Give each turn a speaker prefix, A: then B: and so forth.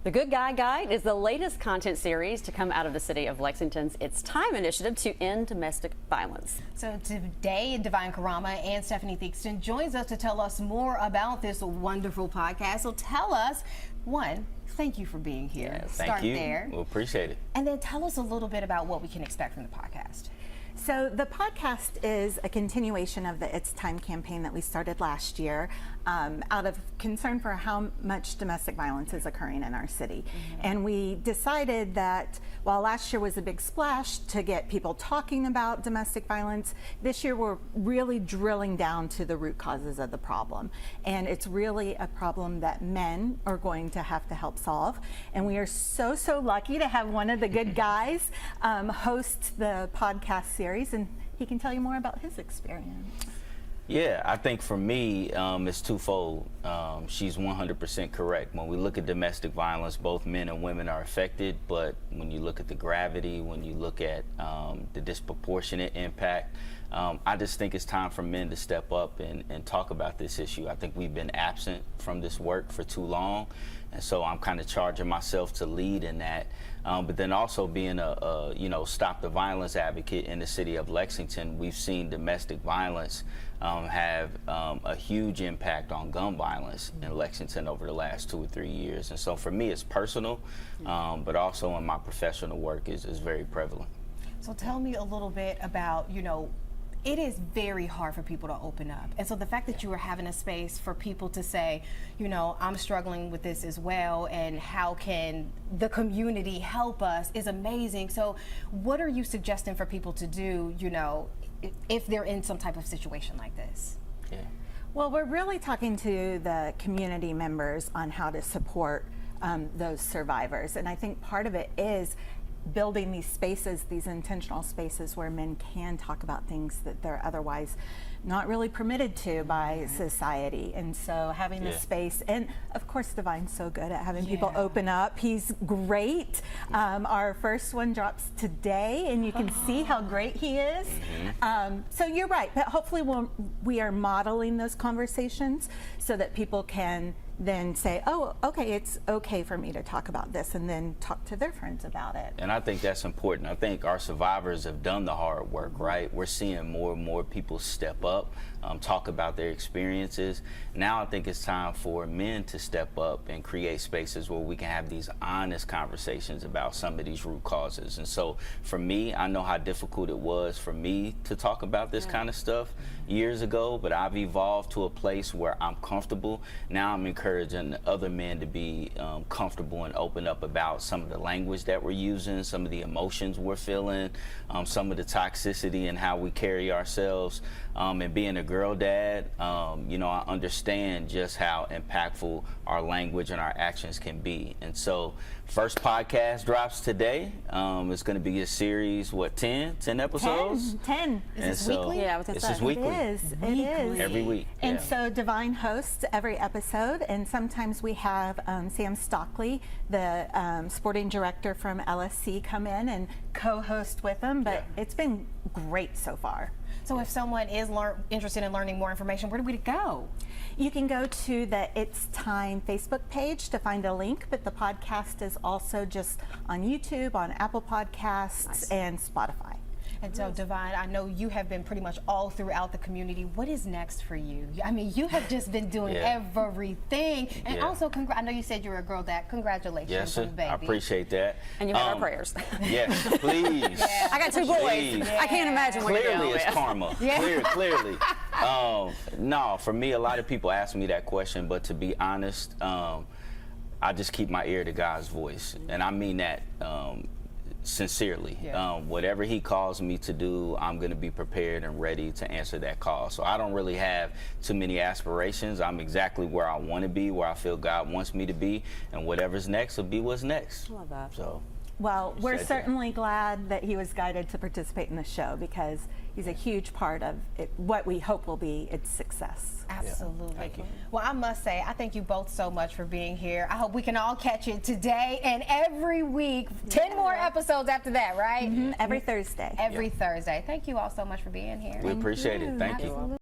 A: The Good Guy Guide is the latest content series to come out of the city of Lexington's It's Time initiative to end domestic violence.
B: So today, Devine, Carama and Stephanie Theakston joins us to tell us more about this wonderful podcast. So tell us, one, thank you for being here.
C: Yes,
B: Start
C: thank you.
B: there.
C: We'll appreciate it.
B: And then tell us a little bit about what we can expect from the podcast.
D: So the podcast is a continuation of the It's Time campaign that we started last year out of concern for how much domestic violence is occurring in our city. And we decided that while last year was a big splash to get people talking about domestic violence, this year we're really drilling down to the root causes of the problem. And it's really a problem that men are going to have to help solve. And we are so lucky to have one of the good guys host the podcast series, and he can tell you more about his experience.
C: Yeah, I think for me, it's twofold. She's 100% correct. When we look at domestic violence, both men and women are affected, but when you look at the gravity, when you look at the disproportionate impact, I just think it's time for men to step up and talk about this issue. I think we've been absent from this work for too long, and so I'm kind of charging myself to lead in that. But then also being a stop the violence advocate in the city of Lexington, we've seen domestic violence have a huge impact on gun violence in Lexington over the last 2 or 3 years. And so for me, it's personal, but also in my professional work is very prevalent.
B: So tell me a little bit about, it is very hard for people to open up. And so the fact that you are having a space for people to say, I'm struggling with this as well, and how can the community help us is amazing. So what are you suggesting for people to do, if they're in some type of situation like this?
C: Yeah.
D: Well, we're really talking to the community members on how to support those survivors. And I think part of it is building these spaces, these intentional spaces where men can talk about things that they're otherwise not really permitted to by society. And so having the space, and of course Devine's so good at having people open up. He's great. Our first one drops today, and you can see how great he is. So you're right, but hopefully we are modeling those conversations so that people can then say, oh, okay, it's okay for me to talk about this, and then talk to their friends about it.
C: And I think that's important. I think our survivors have done the hard work, right? We're seeing more and more people step up, talk about their experiences. Now I think it's time for men to step up and create spaces where we can have these honest conversations about some of these root causes. And so for me, I know how difficult it was for me to talk about this kind of stuff years ago, but I've evolved to a place where I'm comfortable. Now I'm encouraging other men to be comfortable and open up about some of the language that we're using, some of the emotions we're feeling, some of the toxicity and how we carry ourselves. And being a girl dad, I understand just how impactful our language and our actions can be. And so first podcast drops today. It's going to be a series, 10 episodes?
D: 10.
B: Is this weekly?
A: Yeah, I was gonna
C: This
A: say.
C: is weekly.
D: It is.
C: Every week.
D: And so Devine hosts every episode, and sometimes we have Sam Stockley, the sporting director from LSC, come in and co-host with them, but it's been great so far.
B: So if someone is interested in learning more information, where do we go?
D: You can go to the It's Time Facebook page to find a link, but the podcast is also just on YouTube, on Apple Podcasts, and Spotify.
B: And so, Devine, I know you have been pretty much all throughout the community. What is next for you? I mean, you have just been doing everything. And also, I know you said you were a girl dad. Congratulations on the baby.
C: I appreciate that.
A: And you have our prayers.
C: Yes, please.
A: I got 2 boys.
C: Please.
A: I can't imagine what you're
C: Clearly,
A: doing.
C: it's karma. Clearly. No, for me, a lot of people ask me that question, but to be honest, I just keep my ear to God's voice. And I mean that sincerely. Whatever he calls me to do, I'm going to be prepared and ready to answer that call. So I don't really have too many aspirations. I'm exactly where I want to be, where I feel God wants me to be, and whatever's next will be what's next.
A: I love that.
C: So
D: Well, we're certainly glad that he was guided to participate in the show, because he's a huge part of it, what we hope will be its success.
B: Absolutely.
C: Thank you.
B: Well, I must say, I thank you both so much for being here. I hope we can all catch it today and every week. 10 more episodes after that, right?
D: Every Thursday.
B: Every Thursday. Thank you all so much for being here.
C: We appreciate it. Thank you.
D: Absolutely.